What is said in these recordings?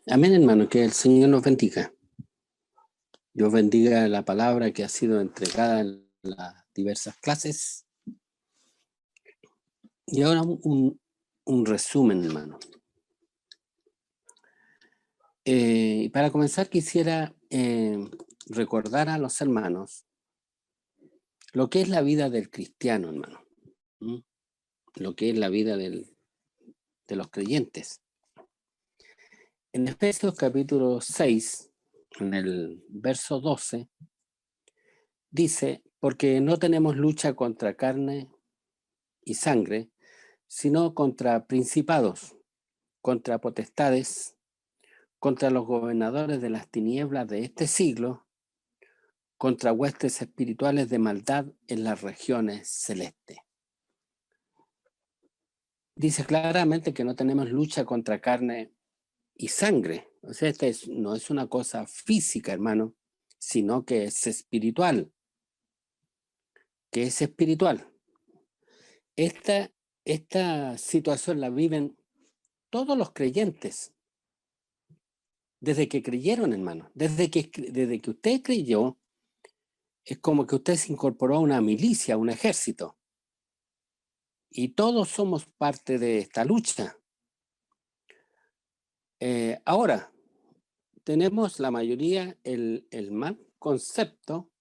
Amén, hermano, que el Señor nos bendiga. Dios bendiga la palabra que ha sido entregada en las diversas clases. Y ahora un resumen, hermano. Y para comenzar quisiera recordar a los hermanos lo que es la vida del cristiano, hermano. ¿Mm? Lo que es la vida de los creyentes. En Efesios capítulo 6, en el verso 12, dice, porque no tenemos lucha contra carne y sangre, sino contra principados, contra potestades, contra los gobernadores de las tinieblas de este siglo, contra huestes espirituales de maldad en las regiones celestes. Dice claramente que no tenemos lucha contra carne y sangre. O sea, no es una cosa física, hermano, sino que es espiritual. Que es espiritual. Esta situación la viven todos los creyentes. Desde que creyeron, hermano, desde que usted creyó, es como que usted se incorporó a una milicia, a un ejército. Y todos somos parte de esta lucha. Ahora, tenemos la mayoría el mal concepto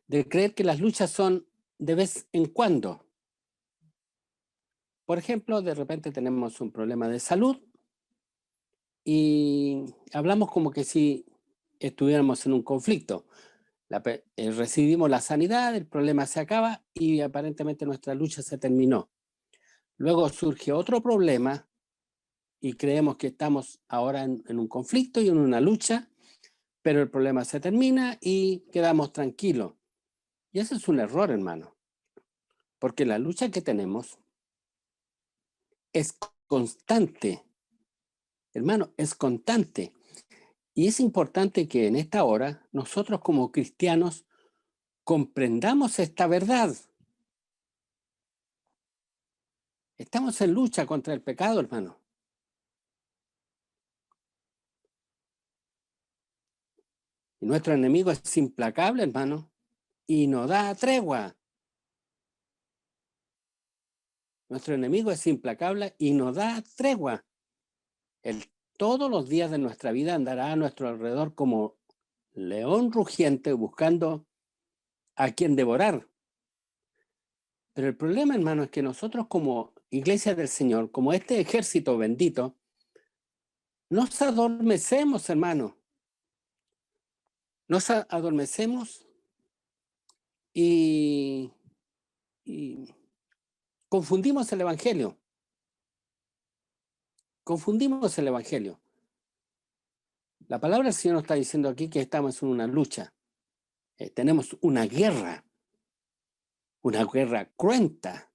de creer que las luchas son de vez en cuando. Por ejemplo, de repente tenemos un problema de salud y hablamos como que si estuviéramos en un conflicto. Recibimos la sanidad, el problema se acaba y aparentemente nuestra lucha se terminó. Luego surge otro problema y creemos que estamos ahora en un conflicto y en una lucha, pero el problema se termina y quedamos tranquilos. Y ese es un error, hermano, porque la lucha que tenemos es constante. Hermano, es constante. Y es importante que en esta hora nosotros como cristianos comprendamos esta verdad. Estamos en lucha contra el pecado, hermano. Y nuestro enemigo es implacable, hermano, y no da tregua. Nuestro enemigo es implacable y no da tregua. Él todos los días de nuestra vida andará a nuestro alrededor como león rugiente buscando a quien devorar. Pero el problema, hermano, es que nosotros como iglesia del Señor, como este ejército bendito, nos adormecemos, hermano. Nos adormecemos y confundimos el evangelio. Confundimos el evangelio. La palabra del Señor nos está diciendo aquí que estamos en una lucha. Tenemos una guerra cruenta.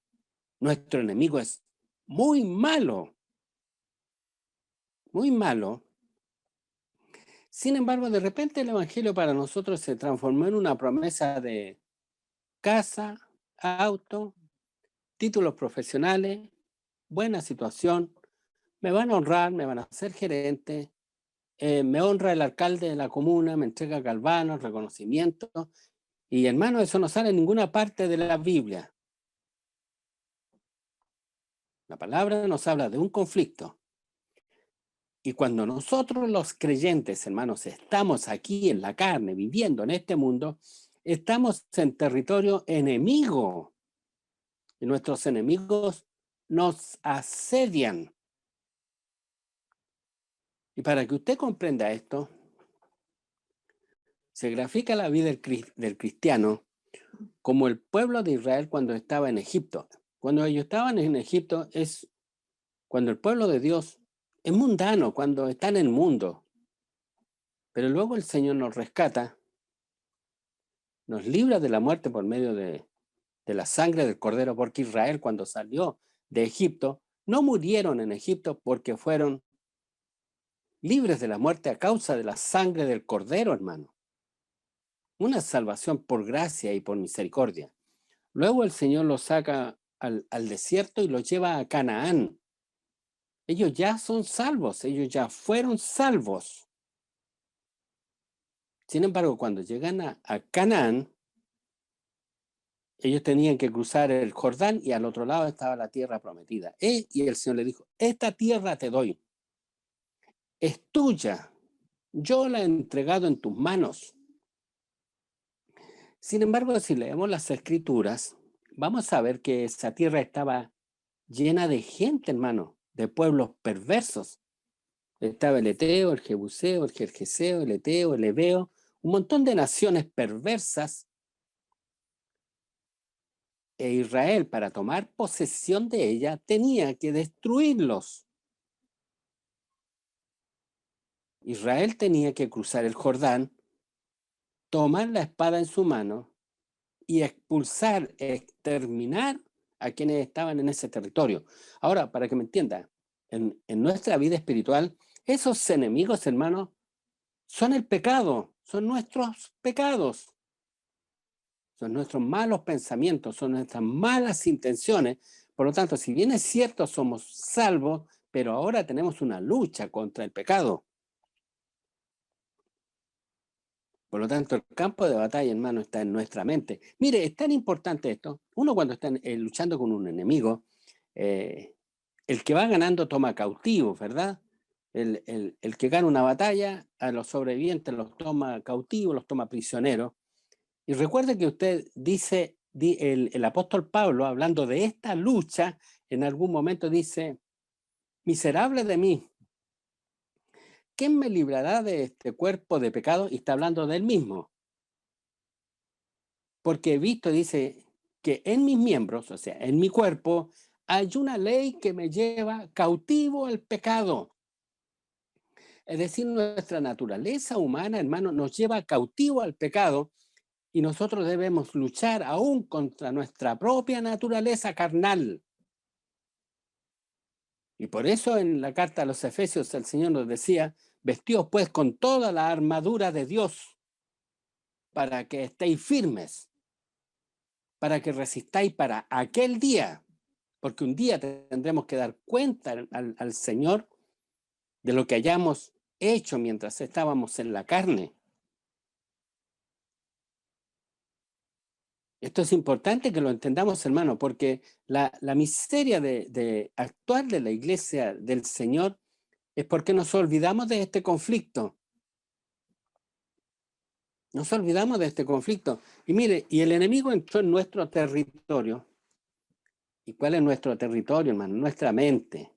Nuestro enemigo es muy malo. Muy malo. Sin embargo, de repente el evangelio para nosotros se transformó en una promesa de casa, auto, títulos profesionales, buena situación. Me van a honrar, me van a hacer gerente. Me honra el alcalde de la comuna, me entrega galvanos, reconocimiento. Y hermano, eso no sale en ninguna parte de la Biblia. La palabra nos habla de un conflicto. Y cuando nosotros los creyentes, hermanos, estamos aquí en la carne, viviendo en este mundo, estamos en territorio enemigo. Y nuestros enemigos nos asedian. Y para que usted comprenda esto, se grafica la vida del cristiano como el pueblo de Israel cuando estaba en Egipto. Cuando ellos estaban en Egipto es cuando el pueblo de Dios es mundano, cuando está en el mundo. Pero luego el Señor nos rescata, nos libra de la muerte por medio de la sangre del Cordero, porque Israel cuando salió de Egipto, no murieron en Egipto porque fueron libres de la muerte a causa de la sangre del Cordero, hermano. Una salvación por gracia y por misericordia. Luego el Señor los saca al desierto y los lleva a Canaán. Ellos ya son salvos, ellos ya fueron salvos. Sin embargo, cuando llegan a Canaán, ellos tenían que cruzar el Jordán y al otro lado estaba la tierra prometida. Y el Señor le dijo, esta tierra te doy, es tuya, yo la he entregado en tus manos. Sin embargo, si leemos las Escrituras, vamos a ver que esa tierra estaba llena de gente, hermano, de pueblos perversos. Estaba el Eteo, el Jebuseo, el Gergeseo, el Eteo, el Ebeo, un montón de naciones perversas. E Israel, para tomar posesión de ella, tenía que destruirlos. Israel tenía que cruzar el Jordán, tomar la espada en su mano y expulsar, exterminar a quienes estaban en ese territorio. Ahora, para que me entienda, en nuestra vida espiritual, esos enemigos, hermanos, son el pecado, son nuestros pecados, son nuestros malos pensamientos, son nuestras malas intenciones. Por lo tanto, si bien es cierto, somos salvos, pero ahora tenemos una lucha contra el pecado. Por lo tanto, el campo de batalla, hermano, está en nuestra mente. Mire, es tan importante esto. Uno cuando está luchando con un enemigo, el que va ganando toma cautivos, ¿verdad? El que gana una batalla, a los sobrevivientes los toma cautivos, los toma prisioneros. Y recuerde que usted dice, el apóstol Pablo, hablando de esta lucha, en algún momento dice, miserable de mí, ¿quién me librará de este cuerpo de pecado? Y está hablando del mismo. Porque he visto, dice, que en mis miembros, o sea, en mi cuerpo, hay una ley que me lleva cautivo al pecado. Es decir, nuestra naturaleza humana, hermano, nos lleva cautivo al pecado y nosotros debemos luchar aún contra nuestra propia naturaleza carnal. Y por eso en la carta a los Efesios el Señor nos decía, vestíos pues con toda la armadura de Dios para que estéis firmes, para que resistáis para aquel día, porque un día tendremos que dar cuenta al Señor de lo que hayamos hecho mientras estábamos en la carne. Esto es importante que lo entendamos, hermano, porque la miseria de actuar de la iglesia del Señor es porque nos olvidamos de este conflicto. Nos olvidamos de este conflicto. Y mire, y el enemigo entró en nuestro territorio. ¿Y cuál es nuestro territorio, hermano? Nuestra mente.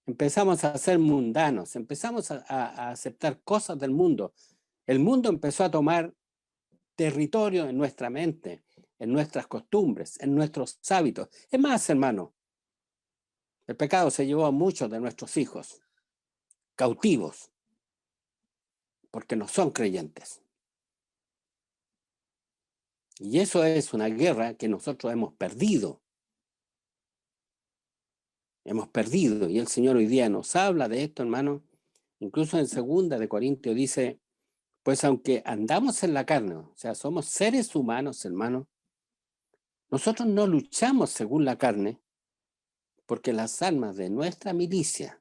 Empezamos a ser mundanos, empezamos a aceptar cosas del mundo. El mundo empezó a tomar territorio en nuestra mente, en nuestras costumbres, en nuestros hábitos. Es más, hermano, el pecado se llevó a muchos de nuestros hijos cautivos porque no son creyentes. Y eso es una guerra que nosotros hemos perdido. Hemos perdido. Y el Señor hoy día nos habla de esto, hermano. Incluso en 2 Corintios dice, pues aunque andamos en la carne, o sea, somos seres humanos, hermano, nosotros no luchamos según la carne, porque las armas de nuestra milicia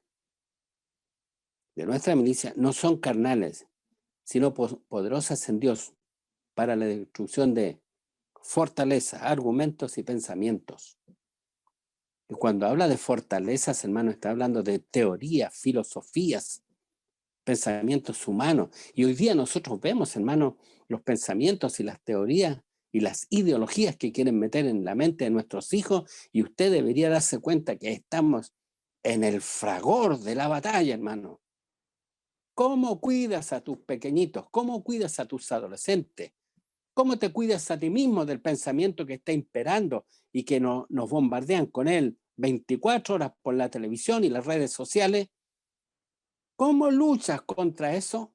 no son carnales, sino poderosas en Dios para la destrucción de fortalezas, argumentos y pensamientos. Y cuando habla de fortalezas, hermano, está hablando de teorías, filosofías, pensamientos humanos. Y hoy día nosotros vemos, hermano, los pensamientos y las teorías y las ideologías que quieren meter en la mente de nuestros hijos, y usted debería darse cuenta que estamos en el fragor de la batalla, hermano. ¿Cómo cuidas a tus pequeñitos? ¿Cómo cuidas a tus adolescentes? ¿Cómo te cuidas a ti mismo del pensamiento que está imperando y que nos bombardean con él 24 horas por la televisión y las redes sociales? ¿Cómo luchas contra eso?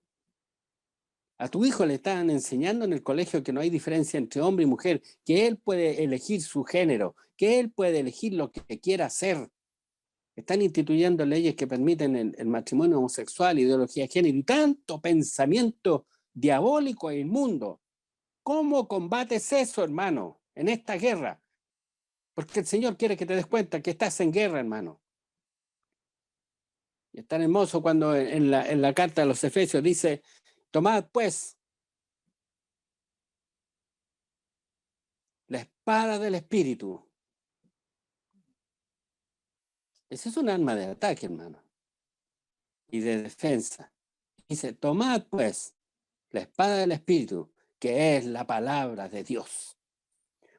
A tu hijo le están enseñando en el colegio que no hay diferencia entre hombre y mujer, que él puede elegir su género, que él puede elegir lo que quiera hacer. Están instituyendo leyes que permiten el matrimonio homosexual, ideología de género y tanto pensamiento diabólico e inmundo. ¿Cómo combates eso, hermano, en esta guerra? Porque el Señor quiere que te des cuenta que estás en guerra, hermano. Es tan hermoso cuando en la carta de los Efesios dice, tomad pues la espada del Espíritu. Ese es un arma de ataque, hermano, y de defensa. Dice, tomad pues la espada del Espíritu, que es la palabra de Dios.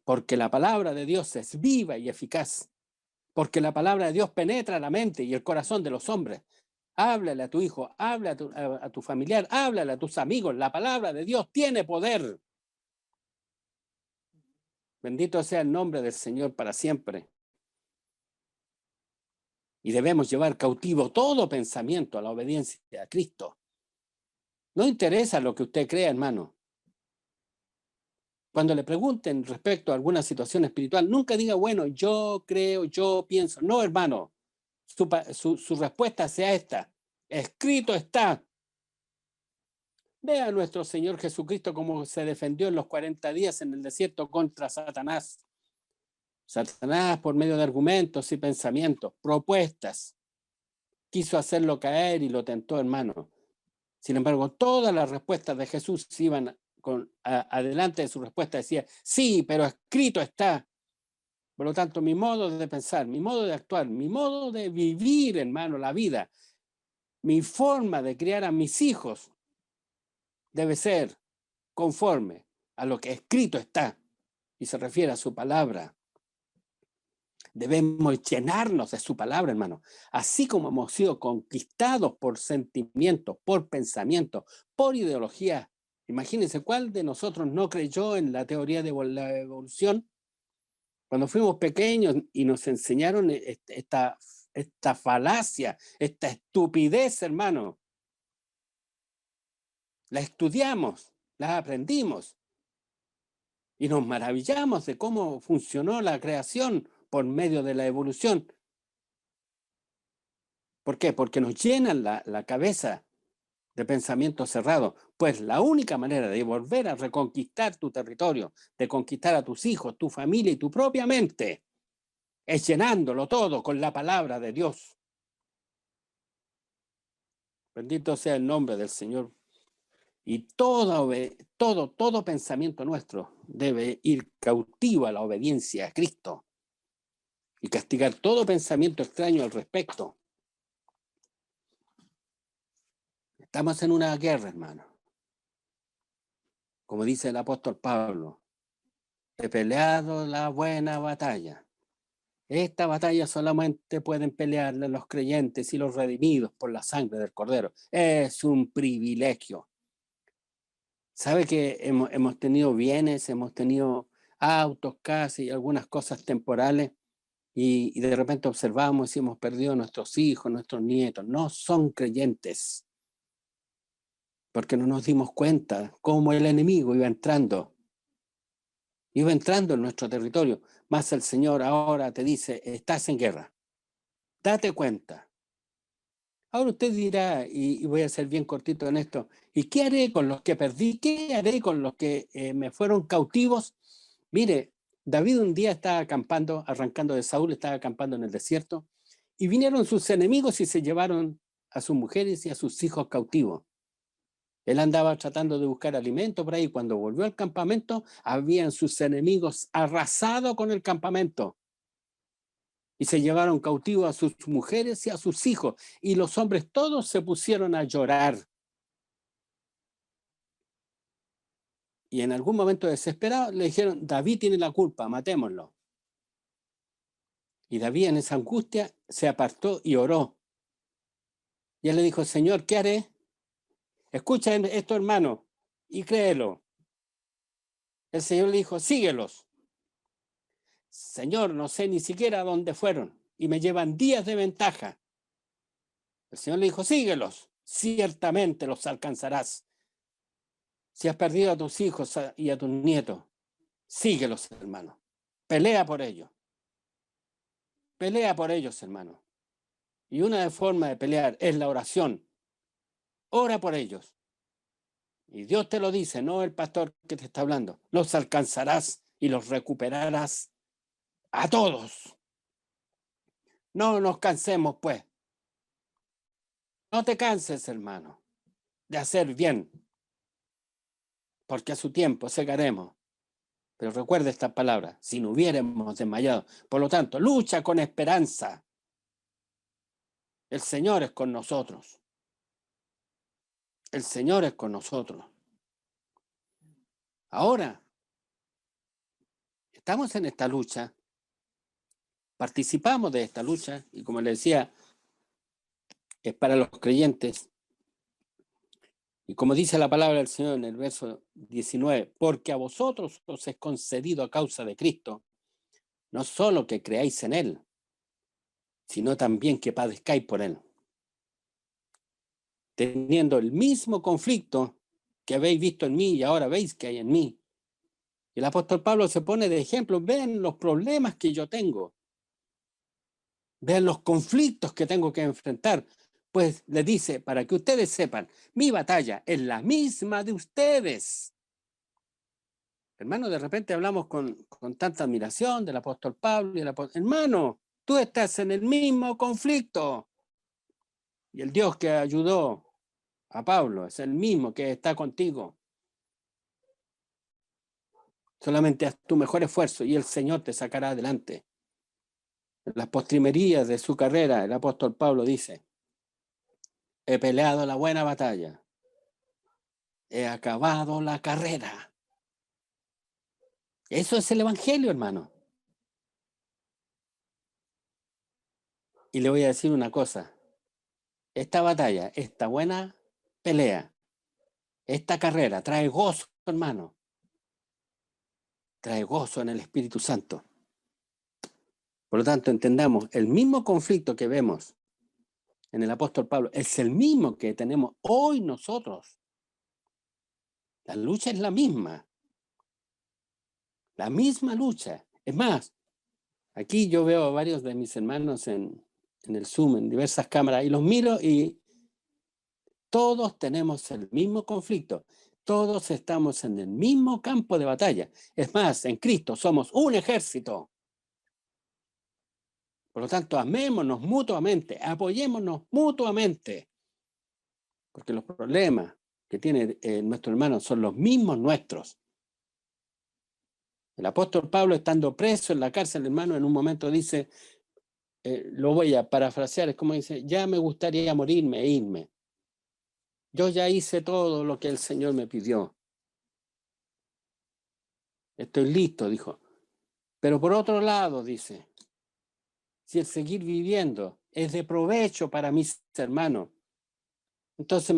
Porque la palabra de Dios es viva y eficaz. Porque la palabra de Dios penetra la mente y el corazón de los hombres. Háblale a tu hijo, háblale a tu familiar, háblale a tus amigos. La palabra de Dios tiene poder. Bendito sea el nombre del Señor para siempre. Y debemos llevar cautivo todo pensamiento a la obediencia a Cristo. No interesa lo que usted crea, hermano. Cuando le pregunten respecto a alguna situación espiritual, nunca diga, bueno, yo creo, yo pienso. No, hermano, su respuesta sea esta. Escrito está. Vea a nuestro Señor Jesucristo cómo se defendió en los 40 días en el desierto contra Satanás. Satanás, por medio de argumentos y pensamientos, propuestas, quiso hacerlo caer y lo tentó, hermano. Sin embargo, todas las respuestas de Jesús iban adelante de su respuesta. Decía, sí, pero escrito está. Por lo tanto, mi modo de pensar, mi modo de actuar, mi modo de vivir, hermano, la vida, mi forma de criar a mis hijos debe ser conforme a lo que escrito está. Y se refiere a su palabra. Debemos llenarnos de su palabra, hermano. Así como hemos sido conquistados por sentimientos, por pensamientos, por ideología. Imagínense, ¿cuál de nosotros no creyó en la teoría de la evolución? Cuando fuimos pequeños y nos enseñaron esta falacia, esta estupidez, hermano. La estudiamos, la aprendimos y nos maravillamos de cómo funcionó la creación por medio de la evolución. ¿Por qué? Porque nos llenan la cabeza de pensamientos cerrados. Pues la única manera de volver a reconquistar tu territorio, de conquistar a tus hijos, tu familia y tu propia mente, es llenándolo todo con la palabra de Dios. Bendito sea el nombre del Señor. Y todo pensamiento nuestro debe ir cautivo a la obediencia a Cristo y castigar todo pensamiento extraño al respecto. Estamos en una guerra, hermano. Como dice el apóstol Pablo, he peleado la buena batalla. Esta batalla solamente pueden pelearla los creyentes y los redimidos por la sangre del Cordero. Es un privilegio. ¿Sabe que hemos tenido bienes, hemos tenido autos, casas y algunas cosas temporales? Y de repente observamos y hemos perdido a nuestros hijos, nuestros nietos. No son creyentes. Porque no nos dimos cuenta cómo el enemigo iba entrando en nuestro territorio. Más el Señor ahora te dice, estás en guerra. Date cuenta. Ahora usted dirá, y voy a ser bien cortito en esto, ¿y qué haré con los que perdí? ¿Qué haré con los que me fueron cautivos? Mire, David un día estaba acampando, arrancando de Saúl, estaba acampando en el desierto, y vinieron sus enemigos y se llevaron a sus mujeres y a sus hijos cautivos. Él andaba tratando de buscar alimento por ahí. Cuando volvió al campamento, habían sus enemigos arrasado con el campamento. Y se llevaron cautivos a sus mujeres y a sus hijos. Y los hombres todos se pusieron a llorar. Y en algún momento desesperado le dijeron, David tiene la culpa, matémoslo. Y David en esa angustia se apartó y oró. Y él le dijo, Señor, ¿qué haré? Escucha esto, hermano, y créelo. El Señor le dijo, síguelos. Señor, no sé ni siquiera dónde fueron y me llevan días de ventaja. El Señor le dijo, síguelos, ciertamente los alcanzarás. Si has perdido a tus hijos y a tus nietos, síguelos, hermano. Pelea por ellos. Pelea por ellos, hermano. Y una forma de pelear es la oración. Ora por ellos. Y Dios te lo dice, no el pastor que te está hablando. Los alcanzarás y los recuperarás a todos. No nos cansemos, pues. No te canses, hermano, de hacer bien, porque a su tiempo segaremos. Pero recuerda esta palabra, si no hubiéramos desmayado. Por lo tanto, lucha con esperanza. El Señor es con nosotros. El Señor es con nosotros. Ahora, estamos en esta lucha, participamos de esta lucha, y como le decía, es para los creyentes. Y como dice la palabra del Señor en el verso 19, porque a vosotros os es concedido a causa de Cristo, no solo que creáis en Él, sino también que padezcáis por Él, teniendo el mismo conflicto que habéis visto en mí y ahora veis que hay en mí. Y el apóstol Pablo se pone de ejemplo, ven los problemas que yo tengo, ven los conflictos que tengo que enfrentar. Pues le dice, para que ustedes sepan, mi batalla es la misma de ustedes. Hermano, de repente hablamos con tanta admiración del apóstol Pablo y el apóstol. Hermano, tú estás en el mismo conflicto. Y el Dios que ayudó a Pablo es el mismo que está contigo. Solamente haz tu mejor esfuerzo y el Señor te sacará adelante. En las postrimerías de su carrera, el apóstol Pablo dice, he peleado la buena batalla, he acabado la carrera. Eso es el evangelio, hermano. Y le voy a decir una cosa, esta batalla, esta buena pelea, esta carrera trae gozo, hermano. Trae gozo en el Espíritu Santo. Por lo tanto, entendamos, el mismo conflicto que vemos en el apóstol Pablo es el mismo que tenemos hoy nosotros. La lucha es la misma lucha. Es más, aquí yo veo a varios de mis hermanos en el Zoom, en diversas cámaras, y los miro y todos tenemos el mismo conflicto. Todos estamos en el mismo campo de batalla. Es más, en Cristo somos un ejército. Por lo tanto, amémonos mutuamente, apoyémonos mutuamente, porque los problemas que tiene nuestro hermano son los mismos nuestros. El apóstol Pablo, estando preso en la cárcel, hermano, en un momento dice, lo voy a parafrasear, es como dice, ya me gustaría morirme e irme. Yo ya hice todo lo que el Señor me pidió. Estoy listo, dijo. Pero por otro lado, dice, si el seguir viviendo es de provecho para mis hermanos, entonces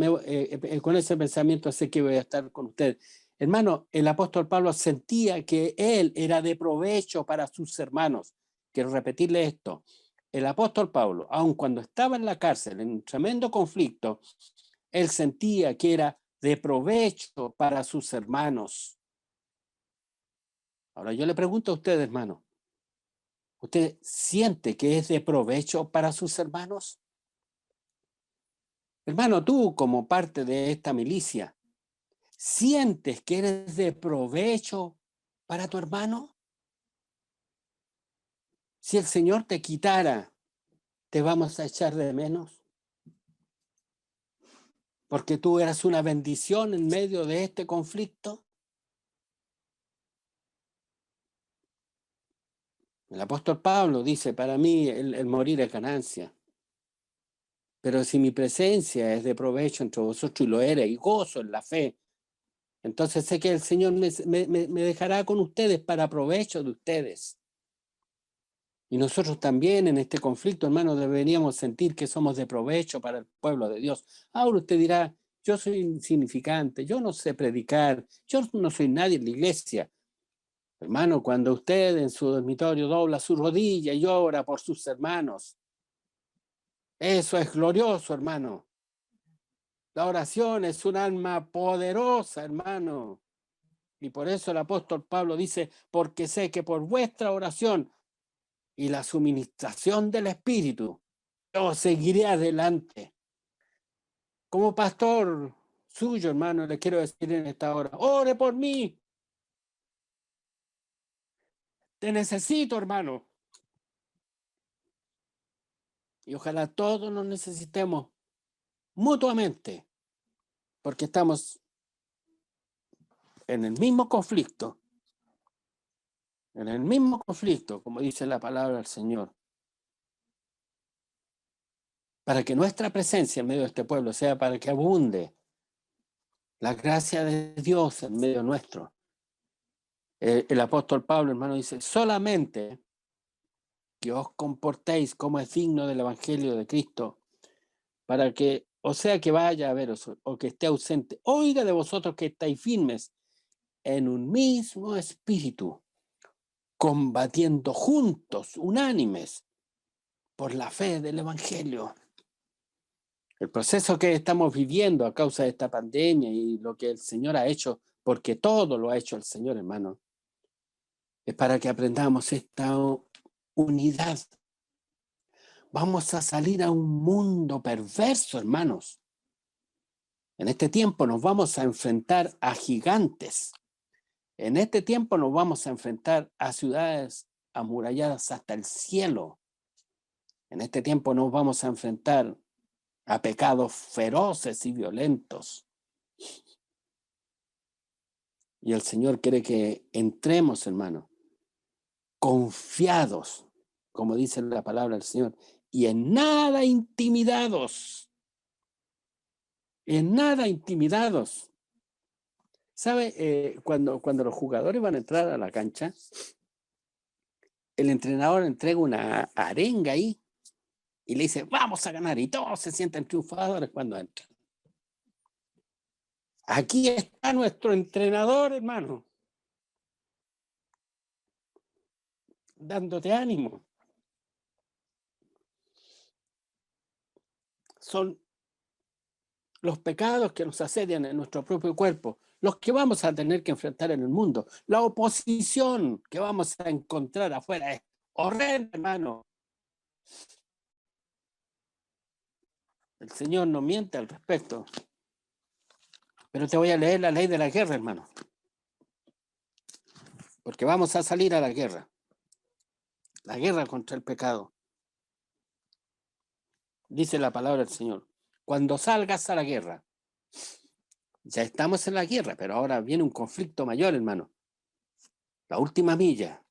con ese pensamiento sé que voy a estar con usted. Hermano, el apóstol Pablo sentía que él era de provecho para sus hermanos. Quiero repetirle esto. El apóstol Pablo, aun cuando estaba en la cárcel, en un tremendo conflicto, él sentía que era de provecho para sus hermanos. Ahora yo le pregunto a usted, hermano, ¿usted siente que es de provecho para sus hermanos? Hermano, tú como parte de esta milicia, ¿sientes que eres de provecho para tu hermano? Si el Señor te quitara, ¿te vamos a echar de menos? Porque tú eras una bendición en medio de este conflicto. El apóstol Pablo dice, para mí el morir es ganancia. Pero si mi presencia es de provecho entre vosotros y lo eres, y gozo en la fe, entonces sé que el Señor me dejará con ustedes para provecho de ustedes. Y nosotros también en este conflicto, hermanos, deberíamos sentir que somos de provecho para el pueblo de Dios. Ahora usted dirá, yo soy insignificante, yo no sé predicar, yo no soy nadie en la iglesia. Hermano, cuando usted en su dormitorio dobla su rodilla y llora por sus hermanos, eso es glorioso, hermano. La oración es un alma poderosa, hermano. Y por eso el apóstol Pablo dice, porque sé que por vuestra oración y la suministración del Espíritu, yo seguiré adelante. Como pastor suyo, hermano, le quiero decir en esta hora, ore por mí. Te necesito, hermano. Y ojalá todos nos necesitemos mutuamente, porque estamos en el mismo conflicto, como dice la palabra del Señor, para que nuestra presencia en medio de este pueblo sea para que abunde la gracia de Dios en medio nuestro. El apóstol Pablo, hermano, dice, solamente que os comportéis como es digno del evangelio de Cristo, para que, o sea que vaya a veros o que esté ausente, oiga de vosotros que estáis firmes en un mismo espíritu, combatiendo juntos, unánimes, por la fe del evangelio. El proceso que estamos viviendo a causa de esta pandemia y lo que el Señor ha hecho, porque todo lo ha hecho el Señor, hermano, es para que aprendamos esta unidad. Vamos a salir a un mundo perverso, hermanos. En este tiempo nos vamos a enfrentar a gigantes. En este tiempo nos vamos a enfrentar a ciudades amuralladas hasta el cielo. En este tiempo nos vamos a enfrentar a pecados feroces y violentos. Y el Señor quiere que entremos, hermano, confiados, como dice la palabra del Señor, y en nada intimidados. En nada intimidados. ¿Sabe? Cuando los jugadores van a entrar a la cancha, el entrenador entrega una arenga ahí y le dice, vamos a ganar. Y todos se sienten triunfadores cuando entran. Aquí está nuestro entrenador, hermano, dándote ánimo. Son los pecados que nos asedian en nuestro propio cuerpo, los que vamos a tener que enfrentar en el mundo. La oposición que vamos a encontrar afuera es horrenda, hermano. El Señor no miente al respecto. Pero te voy a leer la ley de la guerra, hermano. Porque vamos a salir a la guerra. La guerra contra el pecado. Dice la palabra del Señor. Cuando salgas a la guerra. Ya estamos en la guerra, pero ahora viene un conflicto mayor, hermano. La última milla.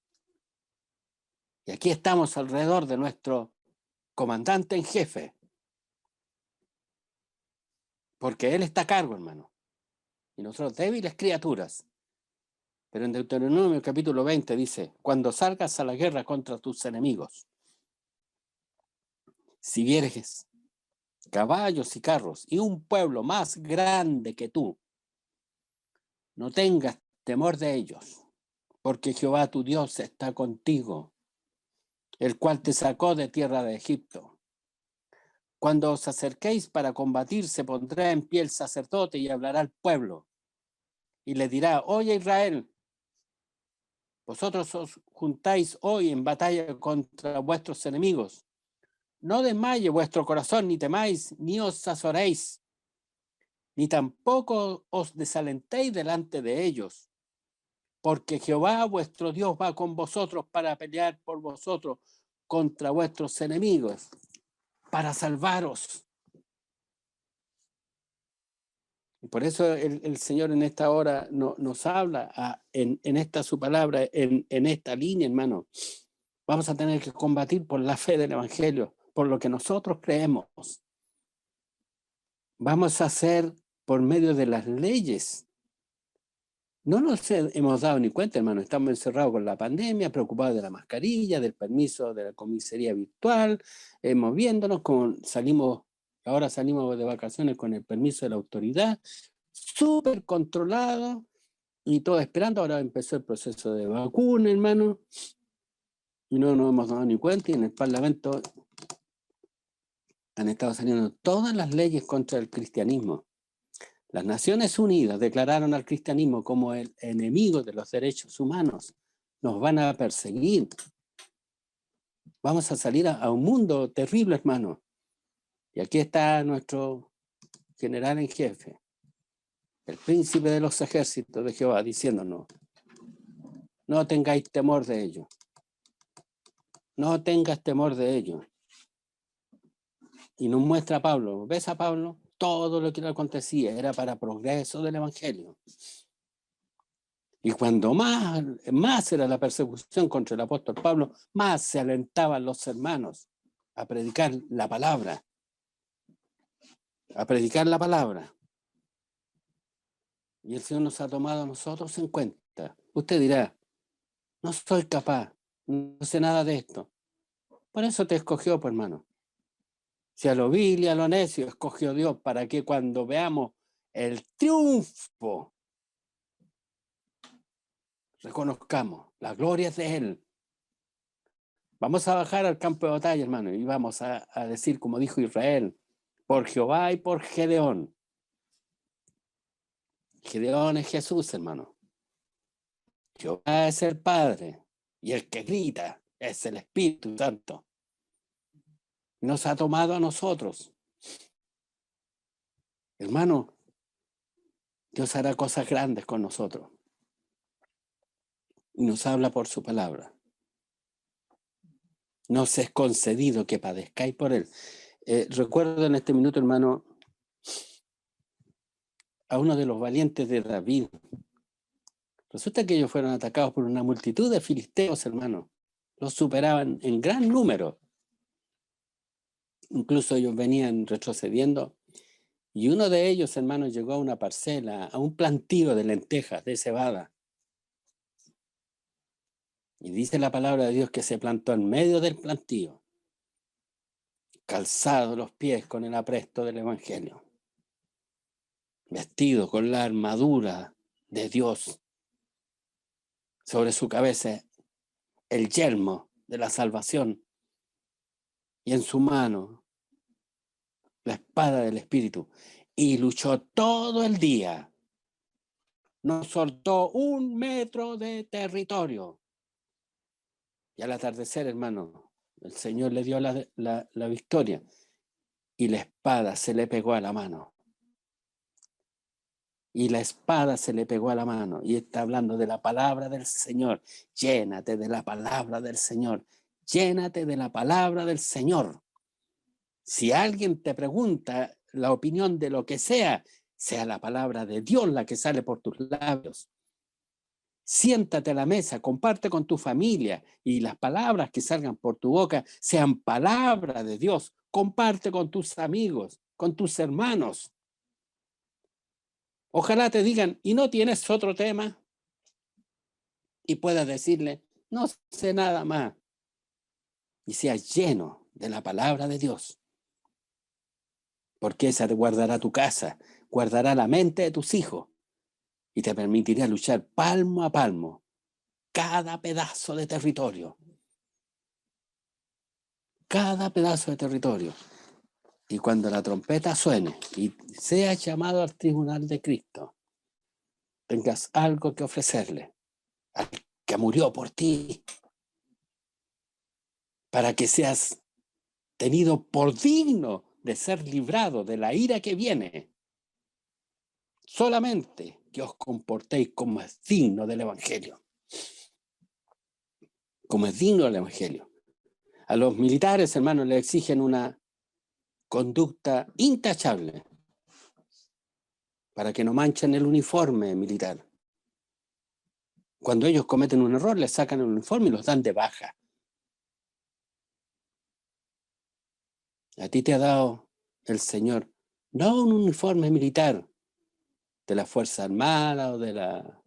Y aquí estamos alrededor de nuestro comandante en jefe. Porque él está a cargo, hermano. Y nosotros débiles criaturas. Pero en Deuteronomio capítulo 20 dice, cuando salgas a la guerra contra tus enemigos, si vieres caballos y carros y un pueblo más grande que tú, no tengas temor de ellos, porque Jehová tu Dios está contigo, el cual te sacó de tierra de Egipto. Cuando os acerquéis para combatir, se pondrá en pie el sacerdote y hablará al pueblo, y le dirá, oye Israel, vosotros os juntáis hoy en batalla contra vuestros enemigos. No desmaye vuestro corazón, ni temáis, ni os azoréis, ni tampoco os desalentéis delante de ellos, porque Jehová vuestro Dios va con vosotros para pelear por vosotros contra vuestros enemigos, para salvaros. Y por eso el Señor en esta hora nos habla en esta su palabra, en esta línea, hermano. Vamos a tener que combatir por la fe del Evangelio, por lo que nosotros creemos. Vamos a hacer por medio de las leyes. No nos hemos dado ni cuenta, hermano. Estamos encerrados con la pandemia, preocupados de la mascarilla, del permiso de la comisaría virtual, moviéndonos, ahora salimos de vacaciones con el permiso de la autoridad, súper controlado y todo esperando. Ahora empezó el proceso de vacuna, hermano, y no nos hemos dado ni cuenta. Y en el Parlamento han estado saliendo todas las leyes contra el cristianismo. Las Naciones Unidas declararon al cristianismo como el enemigo de los derechos humanos. Nos van a perseguir. Vamos a salir a un mundo terrible, hermano. Y aquí está nuestro general en jefe, el príncipe de los ejércitos de Jehová, diciéndonos, no tengáis temor de ello. No tengas temor de ello. Y nos muestra a Pablo. ¿Ves a Pablo? todo lo que le acontecía era para progreso del Evangelio. Y cuando más era la persecución contra el apóstol Pablo, más se alentaban los hermanos a predicar la palabra. A predicar la palabra. Y el Señor nos ha tomado a nosotros en cuenta. Usted dirá, no soy capaz, no sé nada de esto. Por eso te escogió, pues, hermano. Si a lo vil y a lo necio escogió Dios para que cuando veamos el triunfo, reconozcamos la gloria es de Él. Vamos a bajar al campo de batalla, hermano, y vamos a decir, como dijo Israel, por Jehová y por Gedeón. Gedeón es Jesús, hermano. Jehová es el Padre, y el que grita es el Espíritu Santo. Nos ha tomado a nosotros. Hermano, Dios hará cosas grandes con nosotros. Y nos habla por su palabra. Nos es concedido que padezcáis por Él. Recuerdo en este minuto, hermano, a uno de los valientes de David. Resulta que ellos fueron atacados por una multitud de filisteos, hermano. Los superaban en gran número. Incluso ellos venían retrocediendo. Y uno de ellos, hermano, llegó a una parcela, a un plantío de lentejas, de cebada. Y dice la palabra de Dios que se plantó en medio del plantío, calzado los pies con el apresto del Evangelio, vestido con la armadura de Dios, sobre su cabeza el yelmo de la salvación y en su mano la espada del Espíritu, y luchó todo el día. No soltó 1 metro de territorio. Y al atardecer, hermano, el Señor le dio la victoria y la espada se le pegó a la mano. Y la espada se le pegó a la mano. Y está hablando de la palabra del Señor. Llénate de la palabra del Señor. Llénate de la palabra del Señor. Si alguien te pregunta la opinión de lo que sea la palabra de Dios la que sale por tus labios. Siéntate a la mesa, comparte con tu familia y las palabras que salgan por tu boca sean palabra de Dios. Comparte con tus amigos, con tus hermanos. Ojalá te digan, ¿y no tienes otro tema? Y puedas decirle, no sé nada más. Y seas lleno de la palabra de Dios. Porque esa te guardará tu casa, guardará la mente de tus hijos y te permitirá luchar palmo a palmo cada pedazo de territorio. Cada pedazo de territorio. Y cuando la trompeta suene y seas llamado al tribunal de Cristo, tengas algo que ofrecerle al que murió por ti, para que seas tenido por digno de ser librado de la ira que viene. Solamente que os comportéis como es digno del Evangelio. Como es digno del Evangelio. A los militares, hermanos, les exigen una conducta intachable para que no manchen el uniforme militar. Cuando ellos cometen un error, les sacan el uniforme y los dan de baja. A ti te ha dado el Señor no un uniforme militar de la Fuerza Armada o de la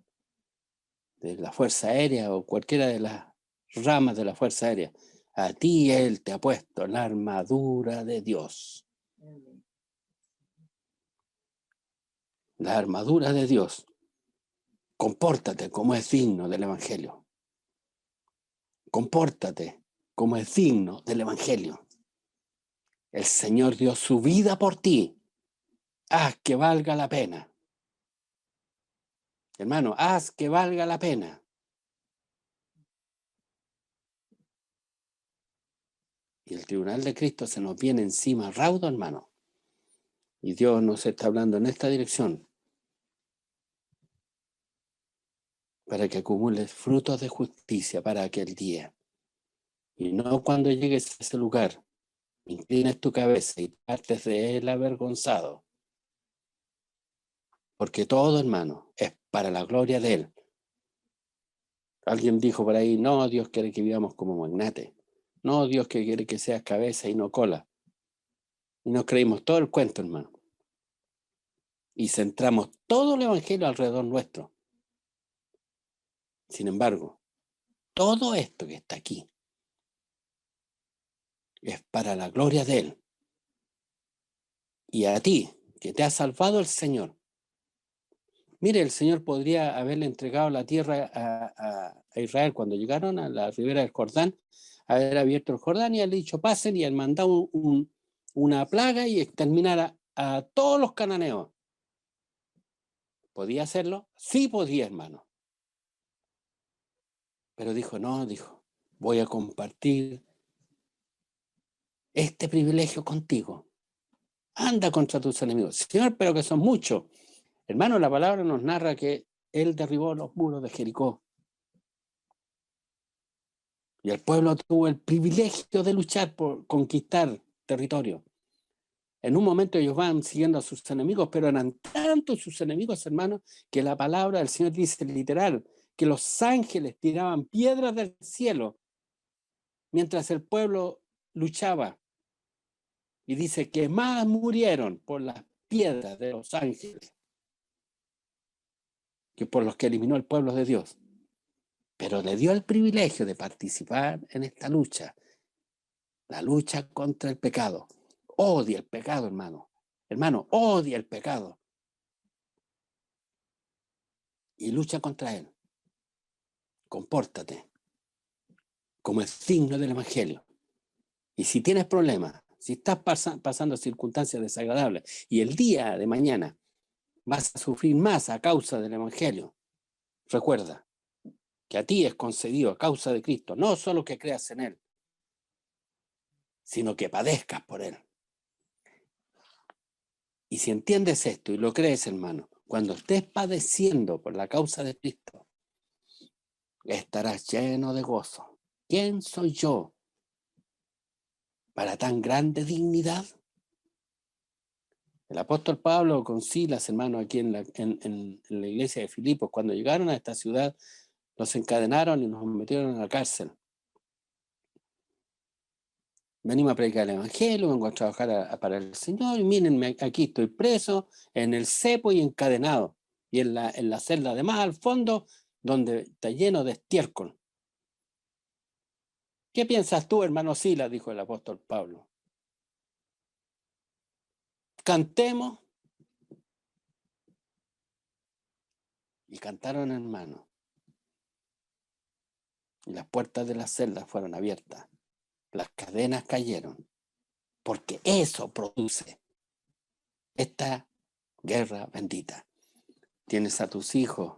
Fuerza Aérea o cualquiera de las ramas de la Fuerza Aérea. A ti Él te ha puesto la armadura de Dios. La armadura de Dios. Compórtate como es digno del Evangelio. Compórtate como es digno del Evangelio. El Señor dio su vida por ti. Haz que valga la pena. Hermano, haz que valga la pena. Y el tribunal de Cristo se nos viene encima raudo, hermano. Y Dios nos está hablando en esta dirección. Para que acumules frutos de justicia para aquel día. Y no cuando llegues a ese lugar, inclines tu cabeza y partes de él avergonzado. Porque todo, hermano, es para la gloria de Él. Alguien dijo por ahí, no, Dios quiere que vivamos como magnates. No, Dios que quiere que seas cabeza y no cola. Y nos creímos todo el cuento, hermano. Y centramos todo el evangelio alrededor nuestro. Sin embargo, todo esto que está aquí es para la gloria de Él. Y a ti, que te ha salvado el Señor. Mire, el Señor podría haberle entregado la tierra a Israel cuando llegaron a la ribera del Jordán, haber abierto el Jordán y haber dicho pasen y haber mandado una plaga y exterminar a todos los cananeos. ¿Podía hacerlo? Sí podía, hermano. Pero dijo, no, dijo, voy a compartir este privilegio contigo. Anda contra tus enemigos. Señor, pero que son muchos. Hermano, la palabra nos narra que Él derribó los muros de Jericó. Y el pueblo tuvo el privilegio de luchar por conquistar territorio. En un momento ellos van siguiendo a sus enemigos, pero eran tantos sus enemigos, hermanos, que la palabra del Señor dice literal, que los ángeles tiraban piedras del cielo mientras el pueblo luchaba. Y dice que más murieron por las piedras de los ángeles que por los que eliminó el pueblo de Dios. Pero le dio el privilegio de participar en esta lucha, la lucha contra el pecado. Odia el pecado, hermano. Hermano, odia el pecado. Y lucha contra él. Compórtate como el signo del evangelio. Y si tienes problemas, si estás pasando circunstancias desagradables y el día de mañana vas a sufrir más a causa del evangelio, recuerda que a ti es concedido a causa de Cristo, no solo que creas en Él, sino que padezcas por Él. Y si entiendes esto y lo crees, hermano, cuando estés padeciendo por la causa de Cristo, estarás lleno de gozo. ¿Quién soy yo para tan grande dignidad? El apóstol Pablo con Silas, hermano, aquí en la iglesia de Filipos, cuando llegaron a esta ciudad, los encadenaron y nos metieron a la cárcel. Venimos a predicar el evangelio, vengo a trabajar para el Señor, y mírenme, aquí estoy preso, en el cepo y encadenado, y en la celda de más al fondo, donde está lleno de estiércol. ¿Qué piensas tú, hermano Silas? Dijo el apóstol Pablo. Cantemos. Y cantaron, hermano. Y las puertas de las celdas fueron abiertas. Las cadenas cayeron. Porque eso produce esta guerra bendita. Tienes a tus hijos,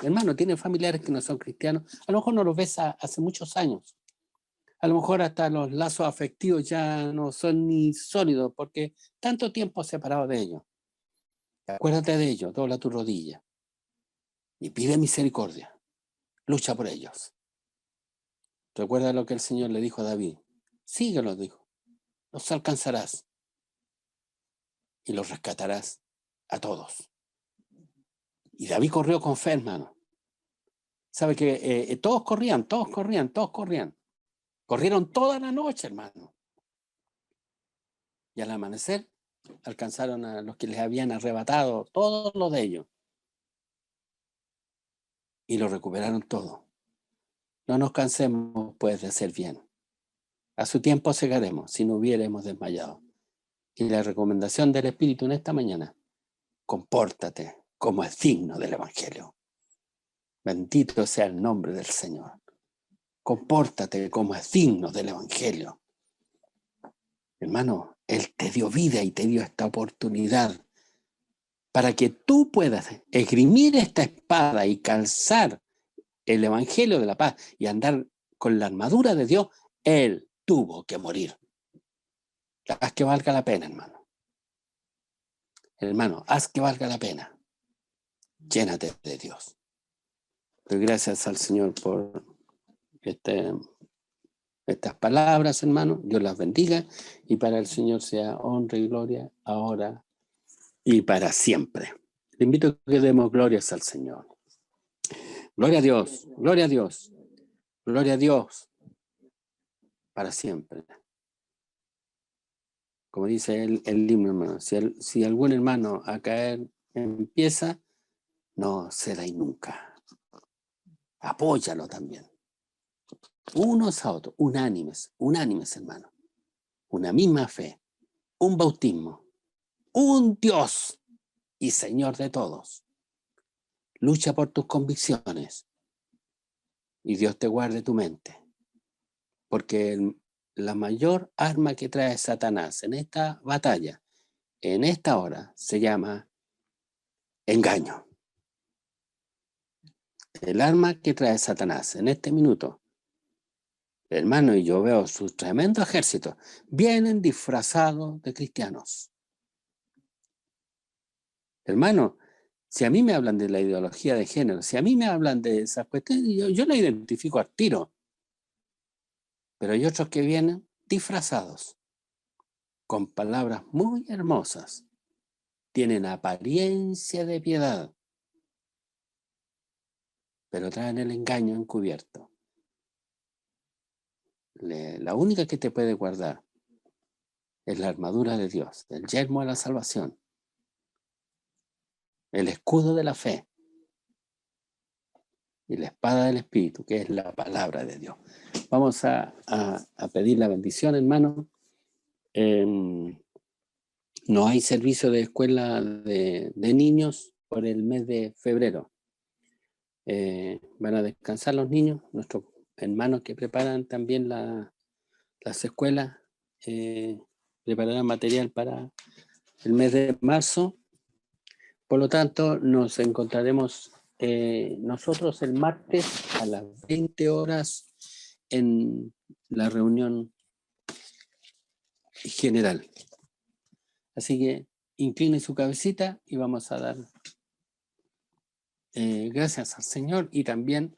hermano, tienes familiares que no son cristianos. A lo mejor no los ves hace muchos años. A lo mejor hasta los lazos afectivos ya no son ni sólidos porque tanto tiempo separado de ellos. Acuérdate de ellos, dobla tu rodilla y pide misericordia. Lucha por ellos. Recuerda lo que el Señor le dijo a David. Síguelo, dijo. Los alcanzarás y los rescatarás a todos. Y David corrió con fe, hermano. Sabe que todos corrían. Corrieron toda la noche, hermano. Y al amanecer alcanzaron a los que les habían arrebatado todo lo de ellos. Y lo recuperaron todo. No nos cansemos, pues, de hacer bien. A su tiempo segaremos, si no hubiéramos desmayado. Y la recomendación del Espíritu en esta mañana, compórtate como es digno del Evangelio. Bendito sea el nombre del Señor. Compórtate como es digno del Evangelio. Hermano, Él te dio vida y te dio esta oportunidad para que tú puedas esgrimir esta espada y calzar el Evangelio de la paz y andar con la armadura de Dios. Él tuvo que morir. Haz que valga la pena, hermano. Hermano, haz que valga la pena. Llénate de Dios. Doy gracias al Señor por estas palabras, hermano. Dios las bendiga y para el Señor sea honra y gloria ahora y para siempre. Te invito a que demos glorias al Señor. Gloria a Dios, gloria a Dios, gloria a Dios para siempre. Como dice el himno, hermano, si algún hermano a caer empieza, no ceda y nunca. Apóyalo también. Unos a otros, unánimes, hermano. Una misma fe, un bautismo, un Dios y Señor de todos. Lucha por tus convicciones y Dios te guarde tu mente. Porque la mayor arma que trae Satanás en esta batalla, en esta hora, se llama engaño. El arma que trae Satanás en este minuto, hermano, y yo veo su tremendo ejército, vienen disfrazados de cristianos. Hermano, si a mí me hablan de la ideología de género, si a mí me hablan de esas cuestiones, yo la identifico al tiro. Pero hay otros que vienen disfrazados, con palabras muy hermosas, tienen apariencia de piedad, pero traen el engaño encubierto. La única que te puede guardar es la armadura de Dios, el yelmo de la salvación, el escudo de la fe y la espada del Espíritu, que es la palabra de Dios. Vamos a pedir la bendición, hermano. No hay servicio de escuela de niños por el mes de febrero. Van a descansar los niños, nuestros hermanos que preparan también las escuelas, prepararán material para el mes de marzo. Por lo tanto, nos encontraremos nosotros el martes a las 20 horas en la reunión general. Así que incline su cabecita y vamos a dar gracias al Señor y también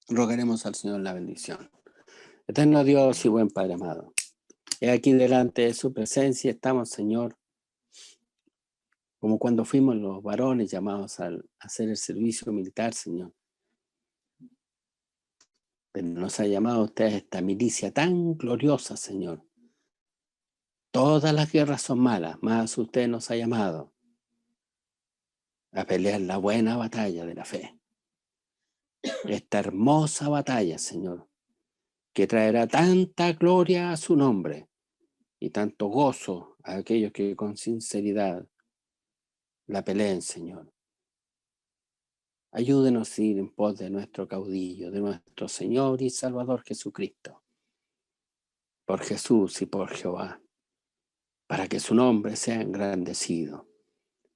rogaremos al Señor la bendición. Eterno Dios y buen Padre amado, aquí delante de su presencia estamos, Señor, como cuando fuimos los varones llamados a hacer el servicio militar, Señor. Pero nos ha llamado usted a esta milicia tan gloriosa, Señor. Todas las guerras son malas, más usted nos ha llamado a pelear la buena batalla de la fe. Esta hermosa batalla, Señor, que traerá tanta gloria a su nombre y tanto gozo a aquellos que con sinceridad la peleen, Señor. Ayúdenos a ir en pos de nuestro caudillo, de nuestro Señor y Salvador Jesucristo, por Jesús y por Jehová, para que su nombre sea engrandecido.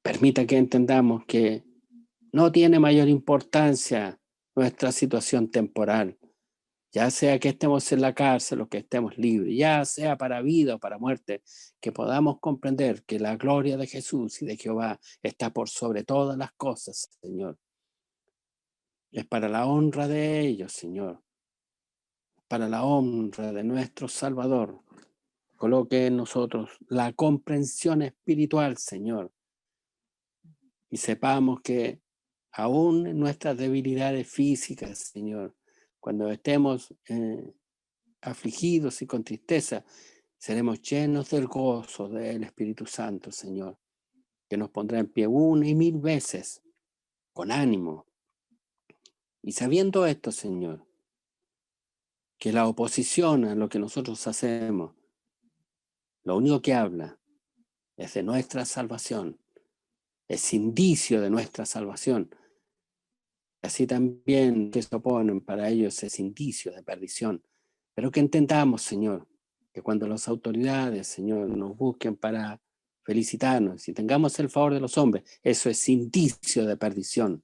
Permita que entendamos que no tiene mayor importancia nuestra situación temporal, ya sea que estemos en la cárcel o que estemos libres, ya sea para vida o para muerte, que podamos comprender que la gloria de Jesús y de Jehová está por sobre todas las cosas, Señor. Es para la honra de ellos, Señor, para la honra de nuestro Salvador. Coloque en nosotros la comprensión espiritual, Señor, y sepamos que aún en nuestras debilidades físicas, Señor, cuando estemos afligidos y con tristeza, seremos llenos del gozo del Espíritu Santo, Señor, que nos pondrá en pie 1 y 1000 veces, con ánimo. Y sabiendo esto, Señor, que la oposición a lo que nosotros hacemos, lo único que habla es de nuestra salvación, es indicio de nuestra salvación. Así también que se oponen para ellos es indicio de perdición. Pero que entendamos, Señor, que cuando las autoridades, Señor, nos busquen para felicitarnos y tengamos el favor de los hombres, eso es indicio de perdición.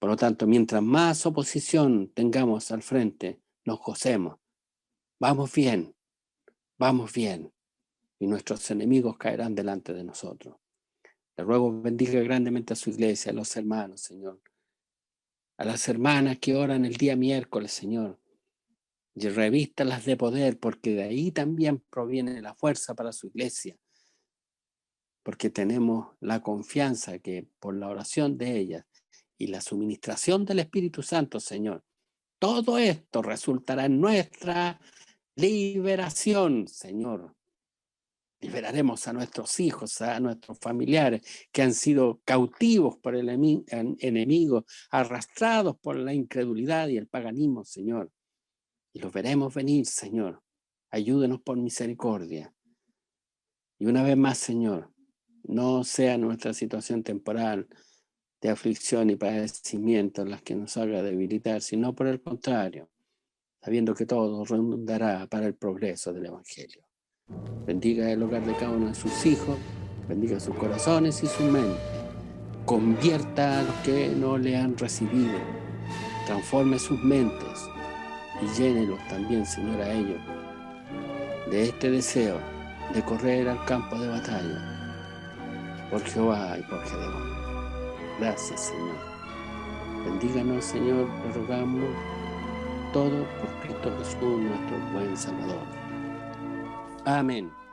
Por lo tanto, mientras más oposición tengamos al frente, nos gocemos. Vamos bien, y nuestros enemigos caerán delante de nosotros. Le ruego bendiga grandemente a su iglesia, a los hermanos, Señor, a las hermanas que oran el día miércoles, Señor, y revístalas de poder, porque de ahí también proviene la fuerza para su iglesia. porque tenemos la confianza que por la oración de ellas y la suministración del Espíritu Santo, Señor, todo esto resultará en nuestra liberación, Señor. Liberaremos a nuestros hijos, a nuestros familiares que han sido cautivos por el enemigo, arrastrados por la incredulidad y el paganismo, Señor. Y los veremos venir, Señor. Ayúdenos por misericordia. Y una vez más, Señor, no sea nuestra situación temporal de aflicción y padecimiento las que nos haga debilitar, sino por el contrario, sabiendo que todo redundará para el progreso del Evangelio. Bendiga el hogar de cada uno de sus hijos, bendiga sus corazones y sus mentes. Convierta a los que no le han recibido, transforme sus mentes y llénelos también, Señor, a ellos de este deseo de correr al campo de batalla por Jehová y por Gedeón. Gracias, Señor. Bendíganos, Señor, le rogamos todo por Cristo Jesús, nuestro buen Salvador. Amén.